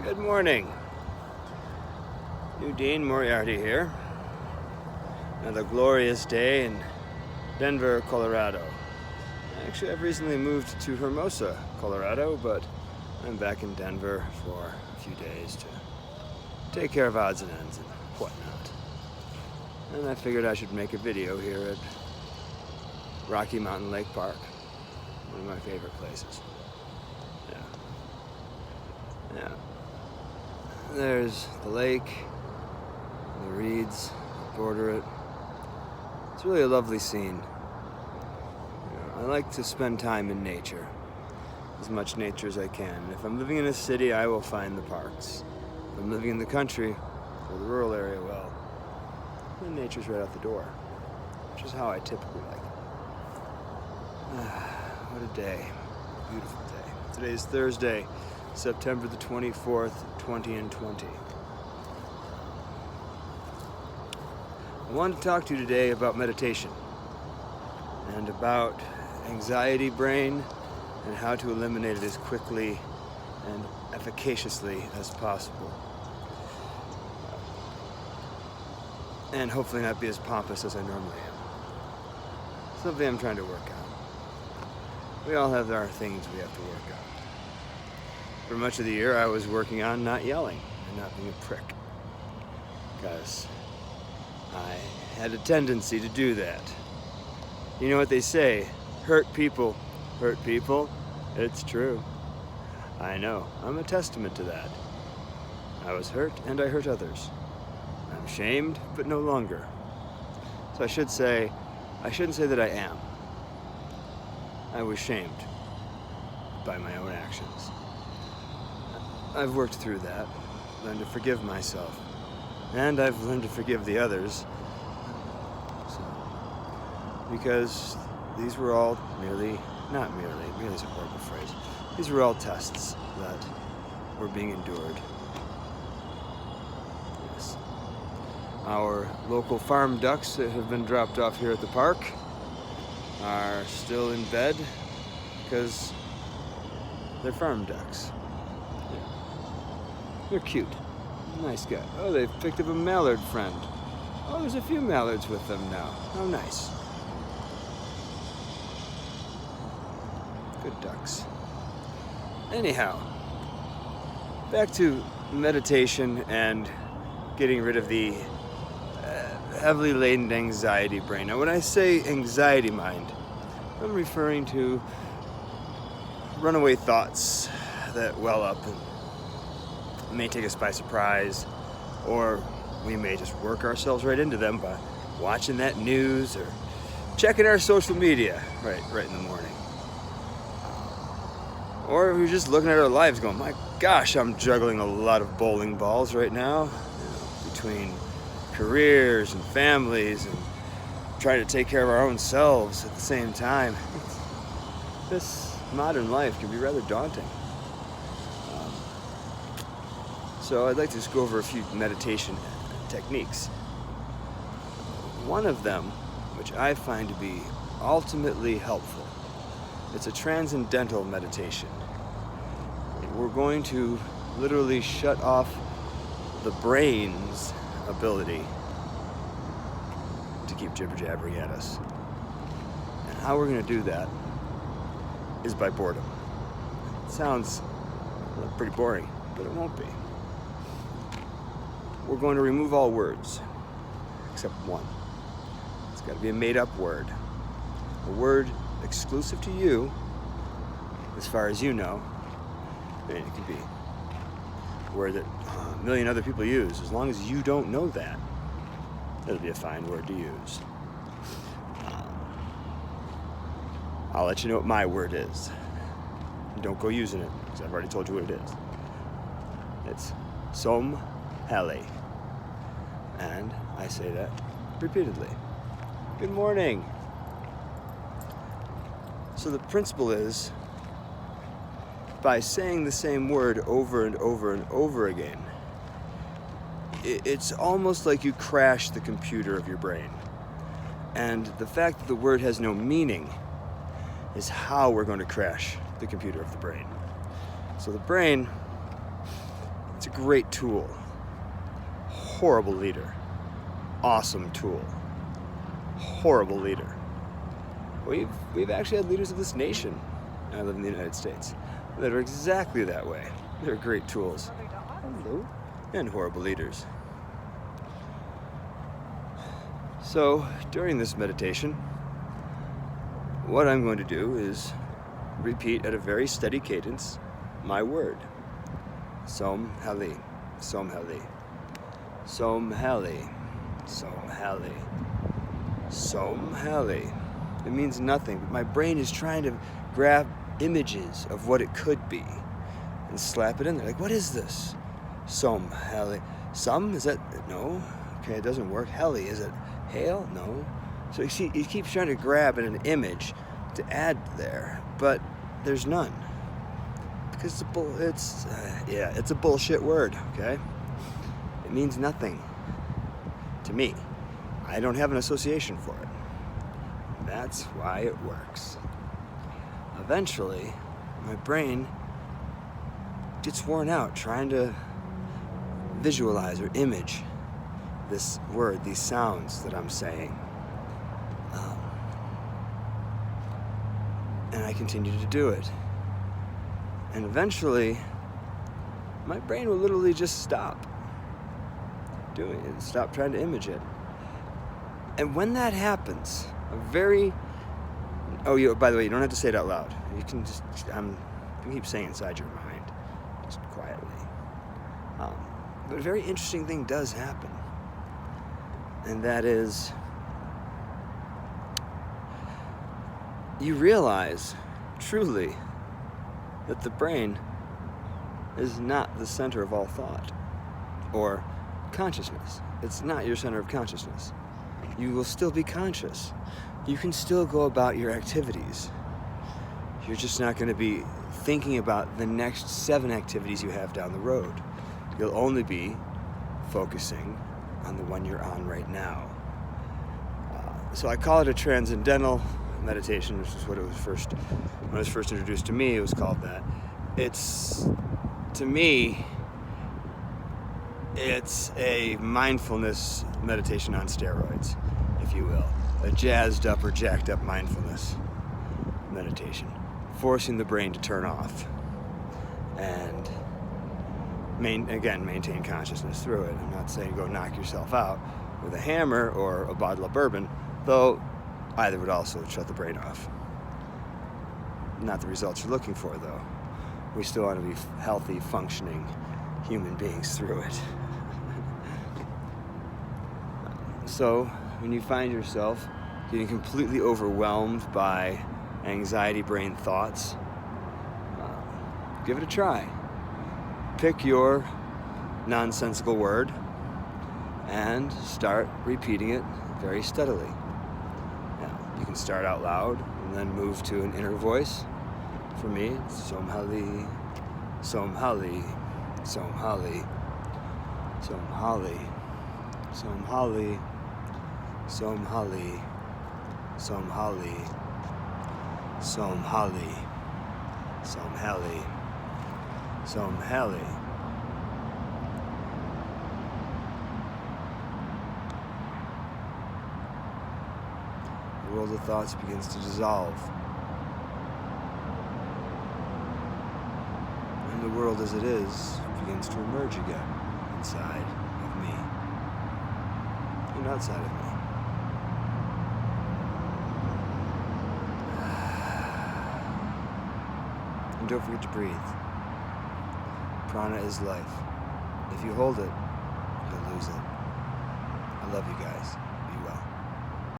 Good morning. New Dean Moriarty here. Another glorious day in Denver, Colorado. Actually, I've recently moved to Hermosa, Colorado, but I'm back in Denver for a few days to take care of odds and ends and whatnot. And I figured I should make a video here at Rocky Mountain Lake Park, one of my favorite places. Yeah. There's the lake, the reeds that border it. It's really a lovely scene. I like to spend time in nature, as much nature as I can. If I'm living in a city, I will find the parks. If I'm living in the country, or the rural area, well, then nature's right out the door, which is how I typically like it. What a day. Beautiful day. Today's Thursday, September the 24th, 2020. I wanted to talk to you today about meditation and about anxiety brain and how to eliminate it as quickly and efficaciously as possible. And hopefully not be as pompous as I normally am. Something I'm trying to work on. We all have our things we have to work on. For much of the year, I was working on not yelling and not being a prick, because I had a tendency to do that. You know what they say, hurt people hurt people. It's true. I know, I'm a testament to that. I was hurt and I hurt others. I'm shamed, but no longer. So I shouldn't say that I am. I was shamed by my own actions. I've worked through that, learned to forgive myself, and I've learned to forgive the others. Because these were all merely is a horrible phrase. These were all tests that were being endured. Yes. Our local farm ducks that have been dropped off here at the park are still in bed because they're farm ducks. They're cute. Nice guy. Oh, they've picked up a mallard friend. Oh, there's a few mallards with them now. Oh, nice. Good ducks. Anyhow, back to meditation and getting rid of the heavily laden anxiety brain. Now, when I say anxiety mind, I'm referring to runaway thoughts that well up and may take us by surprise, or we may just work ourselves right into them by watching that news or checking our social media right in the morning. Or we're just looking at our lives going, my gosh, I'm juggling a lot of bowling balls right now, between careers and families and trying to take care of our own selves at the same time. This modern life can be rather daunting. So I'd like to just go over a few meditation techniques. One of them, which I find to be ultimately helpful, it's a transcendental meditation. We're going to literally shut off the brain's ability to keep jibber-jabbering at us. And how we're going to do that is by boredom. It sounds pretty boring, but it won't be. We're going to remove all words, except one. It's got to be a made-up word. A word exclusive to you, as far as you know. I mean, it could be a word that a million other people use. As long as you don't know that, it'll be a fine word to use. I'll let you know what my word is. Don't go using it, because I've already told you what it is. It's Som Heli. And I say that repeatedly. Good morning. So the principle is, by saying the same word over and over and over again, it's almost like you crash the computer of your brain. And the fact that the word has no meaning is how we're going to crash the computer of the brain. So the brain, It's a great tool. Horrible leader. Awesome tool. Horrible leader. We've actually had leaders of this nation, I live in the United States, that are exactly that way. They're great tools. Hello. And horrible leaders. So, during this meditation, what I'm going to do is repeat at a very steady cadence my word. Som Heli, Som Heli, Som Heli, Som Heli, Som Heli. It means nothing, but my brain is trying to grab images of what it could be and slap it in there. Like, what is this? Som Heli. Some? Is that? No. Okay, it doesn't work. Heli. Is it hail? No. So you see, he keeps trying to grab an image to add there, but there's none. Because it's a bullshit word, okay? It means nothing to me. I don't have an association for it. That's why it works. Eventually, my brain gets worn out trying to visualize or image this word, these sounds that I'm saying. And I continue to do it. And eventually, my brain will literally just stop doing it, stop trying to image it. And when that happens, by the way, you don't have to say it out loud. You can just, you can keep saying it inside your mind, just quietly. But a very interesting thing does happen. And that is, you realize, truly, that the brain is not the center of all thought or consciousness. It's not your center of consciousness. You will still be conscious. You can still go about your activities. You're just not going to be thinking about the next 7 activities you have down the road. You'll only be focusing on the one you're on right now. So I call it a transcendental meditation, which is what it was when it was first introduced to me, it was called that. To me, it's a mindfulness meditation on steroids, if you will. A jazzed up or jacked up mindfulness meditation. Forcing the brain to turn off and maintain consciousness through it. I'm not saying go knock yourself out with a hammer or a bottle of bourbon, though either would also shut the brain off. Not the results you're looking for, though. We still want to be healthy, functioning human beings through it. So, when you find yourself getting completely overwhelmed by anxiety brain thoughts, give it a try. Pick your nonsensical word and start repeating it very steadily. Now, you can start out loud and then move to an inner voice. For me, it's Som Heli, Som Heli, Som Heli, Som Heli, Som Heli, Som Heli, Som Heli, Som Heli, Som Heli, Som Heli. The world of thoughts begins to dissolve. And the world as it is begins to emerge again inside of me and outside of me. And don't forget to breathe. Prana is life. If you hold it, you'll lose it. I love you guys. Be well.